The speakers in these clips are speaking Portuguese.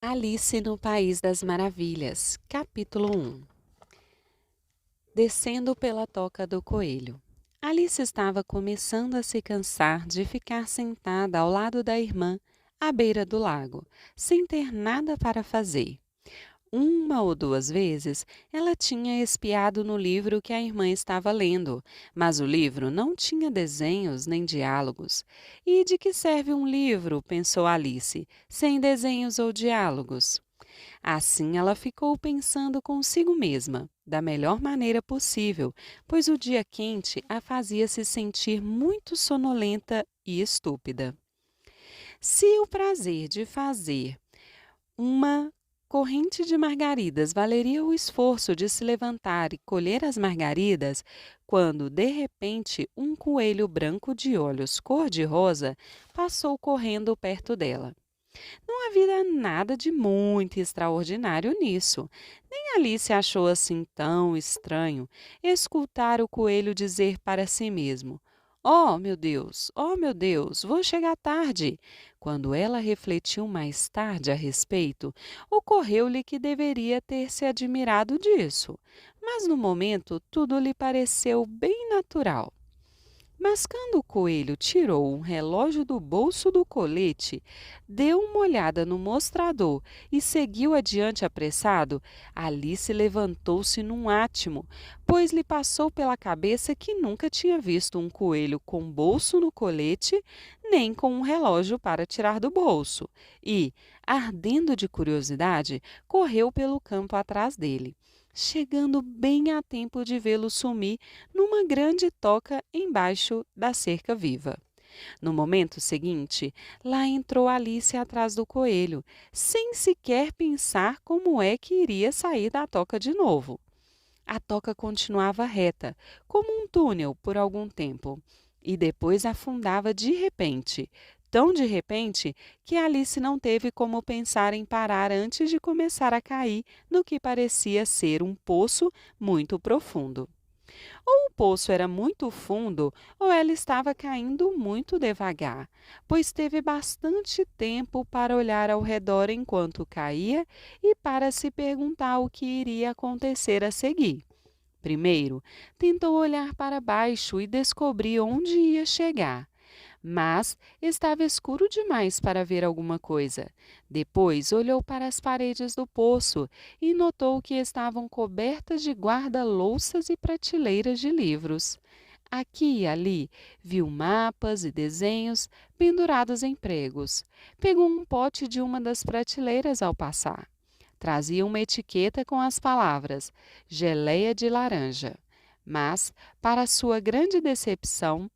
Alice no País das Maravilhas, capítulo 1. Descendo pela toca do coelho. Alice estava começando a se cansar de ficar sentada ao lado da irmã, à beira do lago, sem ter nada para fazer. Uma ou duas vezes ela tinha espiado no livro que a irmã estava lendo, mas o livro não tinha desenhos nem diálogos. E de que serve um livro, pensou Alice, sem desenhos ou diálogos? Assim ela ficou pensando consigo mesma, da melhor maneira possível, pois o dia quente a fazia se sentir muito sonolenta e estúpida. Se o prazer de fazer uma corrente de margaridas valeria o esforço de se levantar e colher as margaridas, quando, de repente, um coelho branco de olhos cor-de-rosa passou correndo perto dela. Não havia nada de muito extraordinário nisso. Nem Alice achou assim tão estranho escutar o coelho dizer para si mesmo: oh meu Deus, vou chegar tarde. Quando ela refletiu mais tarde a respeito, ocorreu-lhe que deveria ter se admirado disso. Mas no momento tudo lhe pareceu bem natural. Mas quando o coelho tirou um relógio do bolso do colete, deu uma olhada no mostrador e seguiu adiante apressado, Alice levantou-se num átimo, pois lhe passou pela cabeça que nunca tinha visto um coelho com bolso no colete, nem com um relógio para tirar do bolso. E, ardendo de curiosidade, correu pelo campo atrás dele, chegando bem a tempo de vê-lo sumir numa grande toca embaixo da cerca viva. No momento seguinte, lá entrou Alice atrás do coelho, sem sequer pensar como é que iria sair da toca de novo. A toca continuava reta, como um túnel por algum tempo, e depois afundava de repente, tão de repente que Alice não teve como pensar em parar antes de começar a cair no que parecia ser um poço muito profundo. Ou o poço era muito fundo, ou ela estava caindo muito devagar, pois teve bastante tempo para olhar ao redor enquanto caía e para se perguntar o que iria acontecer a seguir. Primeiro, tentou olhar para baixo e descobrir onde ia chegar, mas estava escuro demais para ver alguma coisa. Depois olhou para as paredes do poço e notou que estavam cobertas de guarda-louças e prateleiras de livros. Aqui e ali viu mapas e desenhos pendurados em pregos. Pegou um pote de uma das prateleiras ao passar. Trazia uma etiqueta com as palavras geleia de laranja. Mas, para sua grande decepção,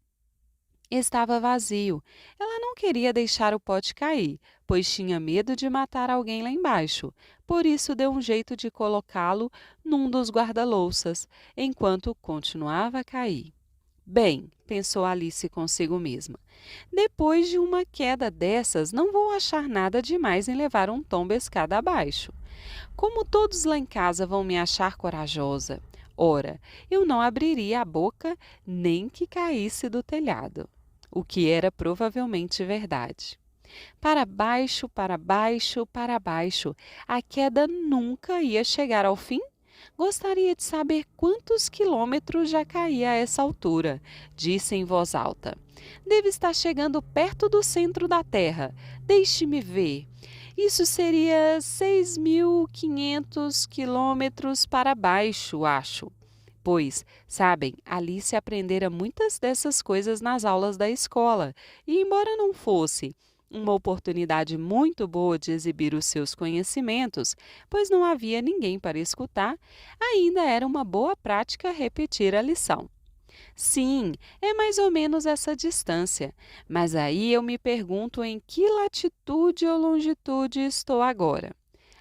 estava vazio. Ela não queria deixar o pote cair, pois tinha medo de matar alguém lá embaixo. Por isso deu um jeito de colocá-lo num dos guarda-louças, enquanto continuava a cair. Bem, pensou Alice consigo mesma, depois de uma queda dessas, não vou achar nada demais em levar um tombo escada abaixo. Como todos lá em casa vão me achar corajosa. Ora, eu não abriria a boca nem que caísse do telhado. O que era provavelmente verdade. Para baixo, para baixo, para baixo. A queda nunca ia chegar ao fim? Gostaria de saber quantos quilômetros já caía a essa altura, disse em voz alta. Deve estar chegando perto do centro da Terra. Deixe-me ver. Isso seria 6.500 quilômetros para baixo, acho. Pois, sabem, Alice aprendera muitas dessas coisas nas aulas da escola, e embora não fosse uma oportunidade muito boa de exibir os seus conhecimentos, pois não havia ninguém para escutar, ainda era uma boa prática repetir a lição. Sim, é mais ou menos essa distância, mas aí eu me pergunto em que latitude ou longitude estou agora.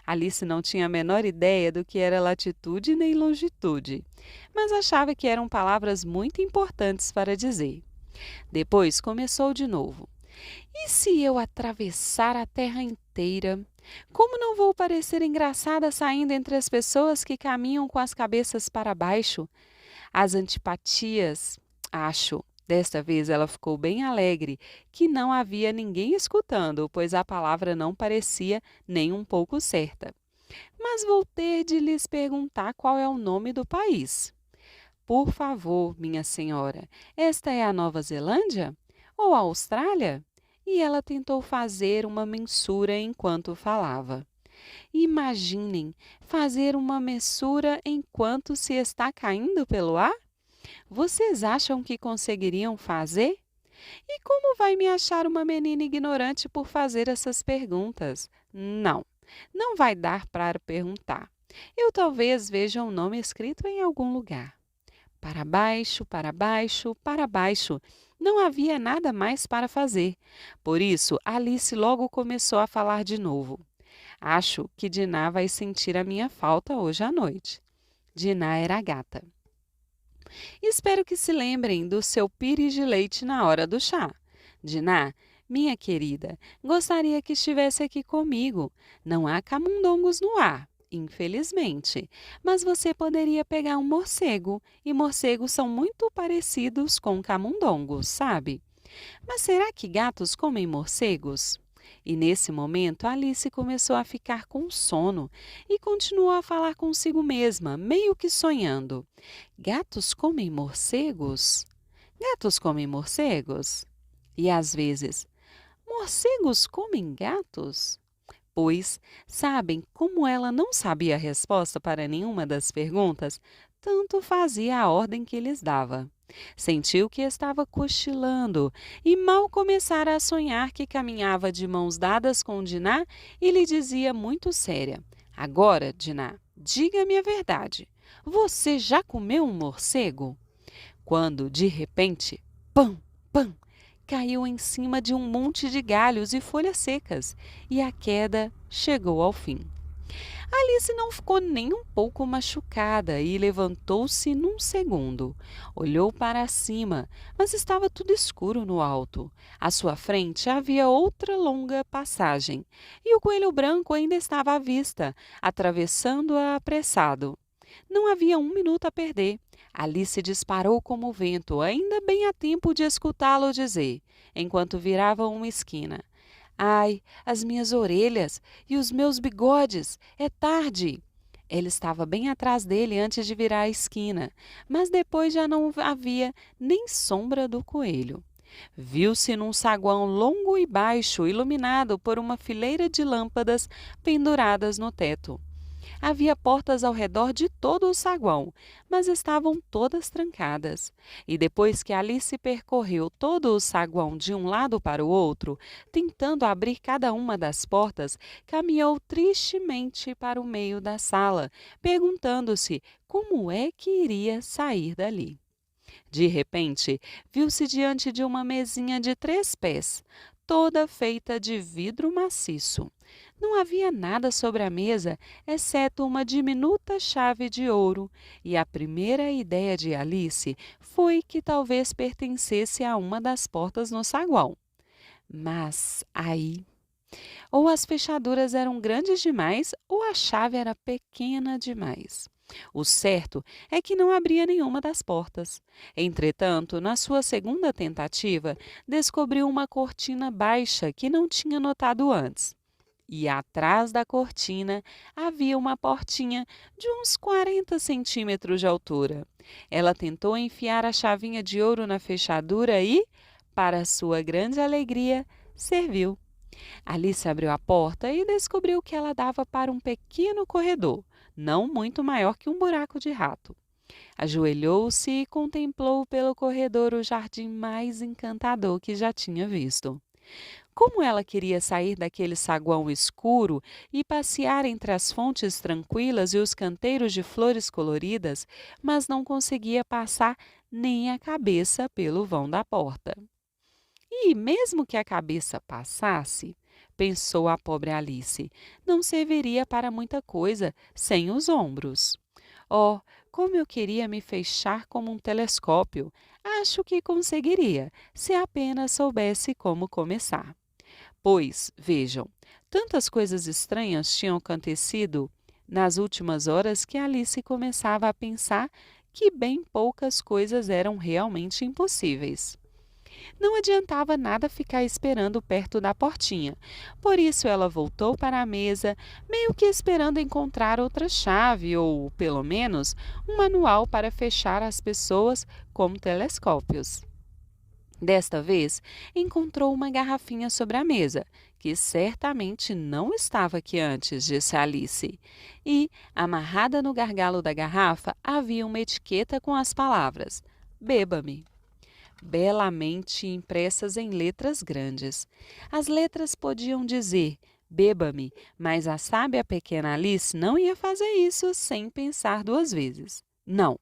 Alice não tinha a menor ideia do que era latitude nem longitude, mas achava que eram palavras muito importantes para dizer. Depois começou de novo. E se eu atravessar a terra inteira? Como não vou parecer engraçada saindo entre as pessoas que caminham com as cabeças para baixo? As antipatias, acho, Desta vez ela ficou bem alegre, que não havia ninguém escutando, pois a palavra não parecia nem um pouco certa. Mas vou ter de lhes perguntar qual é o nome do país. Por favor, minha senhora, esta é a Nova Zelândia? Ou a Austrália? E ela tentou fazer uma mensura enquanto falava. Imaginem fazer uma mensura enquanto se está caindo pelo ar? Vocês acham que conseguiriam fazer? E como vai me achar uma menina ignorante por fazer essas perguntas? Não, não vai dar para perguntar. Eu talvez veja um nome escrito em algum lugar. Para baixo, para baixo, para baixo. Não havia nada mais para fazer. Por isso, Alice logo começou a falar de novo. Acho que Diná vai sentir a minha falta hoje à noite. Diná era a gata. Espero que se lembrem do seu pires de leite na hora do chá. Diná, minha querida, gostaria que estivesse aqui comigo. Não há camundongos no ar, infelizmente, mas você poderia pegar um morcego, e morcegos são muito parecidos com camundongos, sabe? Mas será que gatos comem morcegos? E nesse momento Alice começou a ficar com sono e continuou a falar consigo mesma, meio que sonhando. Gatos comem morcegos? Gatos comem morcegos? E às vezes, morcegos comem gatos? Pois, sabem, como ela não sabia a resposta para nenhuma das perguntas, tanto fazia a ordem que lhes dava. Sentiu que estava cochilando e mal começara a sonhar que caminhava de mãos dadas com Diná e lhe dizia muito séria: Agora, Diná, diga-me a verdade. Você já comeu um morcego? Quando, de repente, pam, pam, caiu em cima de um monte de galhos e folhas secas, e a queda chegou ao fim. Alice não ficou nem um pouco machucada e levantou-se num segundo. Olhou para cima, mas estava tudo escuro no alto. À sua frente havia outra longa passagem, e o coelho branco ainda estava à vista, atravessando-a apressado. Não havia um minuto a perder. Alice disparou como o vento, ainda bem a tempo de escutá-lo dizer, enquanto virava uma esquina. Ai, as minhas orelhas e os meus bigodes! É tarde! Ela estava bem atrás dele antes de virar a esquina, mas depois já não havia nem sombra do coelho. Viu-se num saguão longo e baixo, iluminado por uma fileira de lâmpadas penduradas no teto. Havia portas ao redor de todo o saguão, mas estavam todas trancadas. E depois que Alice percorreu todo o saguão de um lado para o outro, tentando abrir cada uma das portas, caminhou tristemente para o meio da sala, perguntando-se como é que iria sair dali. De repente, viu-se diante de uma mesinha de 3 pés, toda feita de vidro maciço. Não havia nada sobre a mesa, exceto uma diminuta chave de ouro, e a primeira ideia de Alice foi que talvez pertencesse a uma das portas no saguão. Mas aí, ou as fechaduras eram grandes demais, ou a chave era pequena demais. O certo é que não abria nenhuma das portas. Entretanto, na sua segunda tentativa, descobriu uma cortina baixa que não tinha notado antes. E atrás da cortina havia uma portinha de uns 40 centímetros de altura. Ela tentou enfiar a chavinha de ouro na fechadura e, para sua grande alegria, serviu. Alice abriu a porta e descobriu que ela dava para um pequeno corredor, não muito maior que um buraco de rato. Ajoelhou-se e contemplou pelo corredor o jardim mais encantador que já tinha visto. Como ela queria sair daquele saguão escuro e passear entre as fontes tranquilas e os canteiros de flores coloridas, mas não conseguia passar nem a cabeça pelo vão da porta. E, mesmo que a cabeça passasse, pensou a pobre Alice, não serviria para muita coisa sem os ombros. Oh, como eu queria me fechar como um telescópio! Acho que conseguiria, se apenas soubesse como começar. Pois, vejam, tantas coisas estranhas tinham acontecido nas últimas horas que Alice começava a pensar que bem poucas coisas eram realmente impossíveis. Não adiantava nada ficar esperando perto da portinha. Por isso ela voltou para a mesa, meio que esperando encontrar outra chave ou, pelo menos, um manual para fechar as pessoas como telescópios. Desta vez, encontrou uma garrafinha sobre a mesa, que certamente não estava aqui antes, disse Alice. E, amarrada no gargalo da garrafa, havia uma etiqueta com as palavras: Beba-me, belamente impressas em letras grandes. As letras podiam dizer Beba-me, mas a sábia pequena Alice não ia fazer isso sem pensar duas vezes. Não.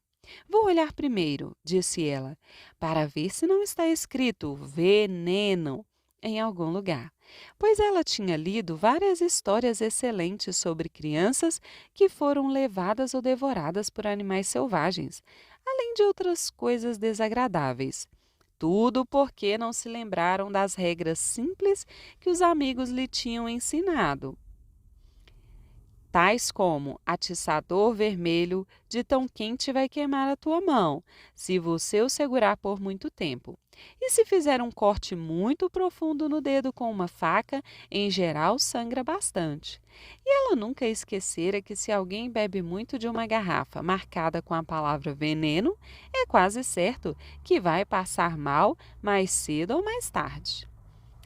Vou olhar primeiro, disse ela, para ver se não está escrito veneno em algum lugar, pois ela tinha lido várias histórias excelentes sobre crianças que foram levadas ou devoradas por animais selvagens, além de outras coisas desagradáveis. Tudo porque não se lembraram das regras simples que os amigos lhe tinham ensinado, tais como atiçador vermelho, de tão quente vai queimar a tua mão, se você o segurar por muito tempo. E se fizer um corte muito profundo no dedo com uma faca, em geral sangra bastante. E ela nunca esquecera que se alguém bebe muito de uma garrafa marcada com a palavra veneno, é quase certo que vai passar mal mais cedo ou mais tarde.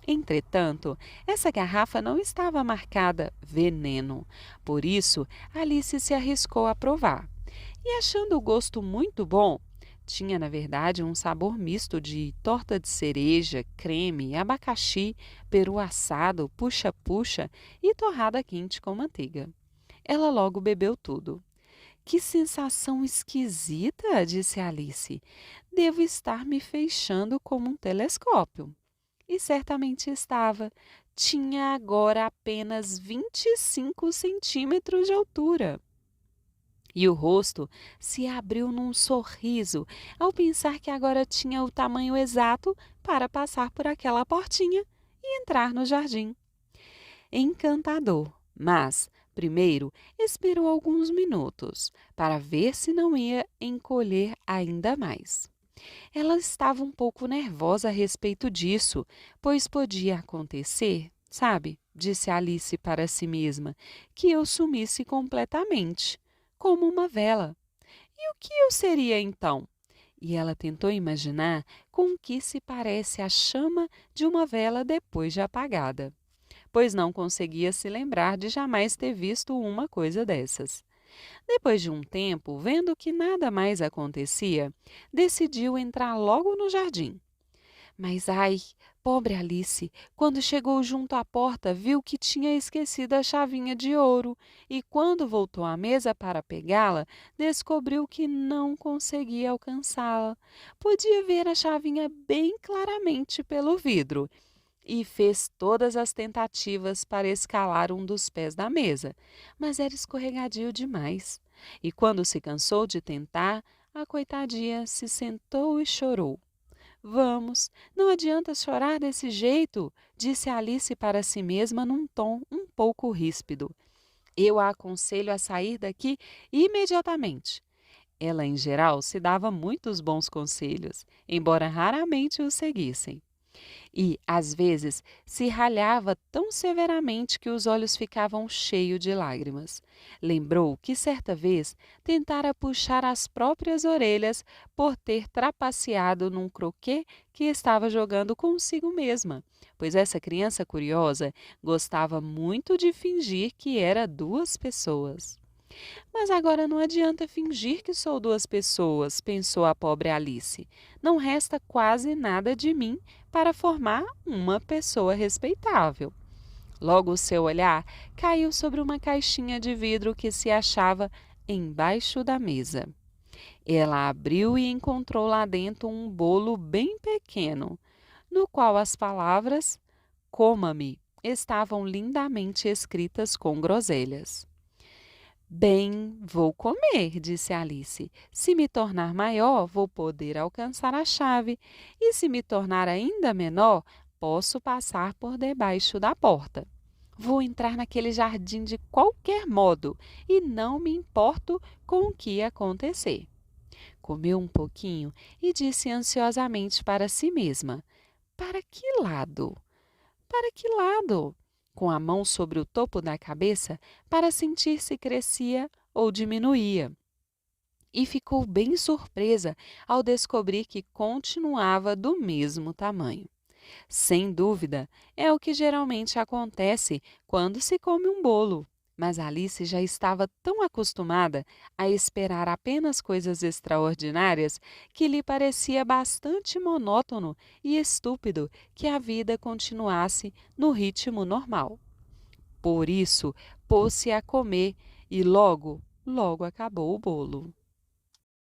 Entretanto, essa garrafa não estava marcada veneno, por isso Alice se arriscou a provar. E achando o gosto muito bom, tinha na verdade um sabor misto de torta de cereja, creme, abacaxi, peru assado, puxa-puxa e torrada quente com manteiga. Ela logo bebeu tudo. Que sensação esquisita, disse Alice. Devo estar me fechando como um telescópio. E certamente estava. Tinha agora apenas 25 centímetros de altura. E o rosto se abriu num sorriso ao pensar que agora tinha o tamanho exato para passar por aquela portinha e entrar no jardim. Encantador, mas, primeiro, esperou alguns minutos para ver se não ia encolher ainda mais. Ela estava um pouco nervosa a respeito disso, pois podia acontecer, sabe, disse Alice para si mesma, que eu sumisse completamente, como uma vela. E o que eu seria então? E ela tentou imaginar com que se parece a chama de uma vela depois de apagada, pois não conseguia se lembrar de jamais ter visto uma coisa dessas. Depois de um tempo, vendo que nada mais acontecia, decidiu entrar logo no jardim. Mas ai, pobre Alice, quando chegou junto à porta, viu que tinha esquecido a chavinha de ouro e, quando voltou à mesa para pegá-la, descobriu que não conseguia alcançá-la. Podia ver a chavinha bem claramente pelo vidro e fez todas as tentativas para escalar um dos pés da mesa, mas era escorregadio demais. E quando se cansou de tentar, a coitadinha se sentou e chorou. Vamos, não adianta chorar desse jeito, disse Alice para si mesma num tom um pouco ríspido. Eu a aconselho a sair daqui imediatamente. Ela, em geral, se dava muitos bons conselhos, embora raramente os seguissem. E, às vezes, se ralhava tão severamente que os olhos ficavam cheios de lágrimas. Lembrou que, certa vez, tentara puxar as próprias orelhas por ter trapaceado num croquet que estava jogando consigo mesma, pois essa criança curiosa gostava muito de fingir que era duas pessoas. Mas agora não adianta fingir que sou duas pessoas, pensou a pobre Alice. Não resta quase nada de mim para formar uma pessoa respeitável. Logo o seu olhar caiu sobre uma caixinha de vidro que se achava embaixo da mesa. Ela abriu e encontrou lá dentro um bolo bem pequeno, no qual as palavras "Coma-me" estavam lindamente escritas com groselhas. Bem, vou comer, disse Alice. Se me tornar maior, vou poder alcançar a chave, e se me tornar ainda menor, posso passar por debaixo da porta. Vou entrar naquele jardim de qualquer modo e não me importo com o que acontecer. Comeu um pouquinho e disse ansiosamente para si mesma: Para que lado? Para que lado? Com a mão sobre o topo da cabeça para sentir se crescia ou diminuía. E ficou bem surpresa ao descobrir que continuava do mesmo tamanho. Sem dúvida, é o que geralmente acontece quando se come um bolo. Mas Alice já estava tão acostumada a esperar apenas coisas extraordinárias que lhe parecia bastante monótono e estúpido que a vida continuasse no ritmo normal. Por isso, pôs-se a comer e logo acabou o bolo.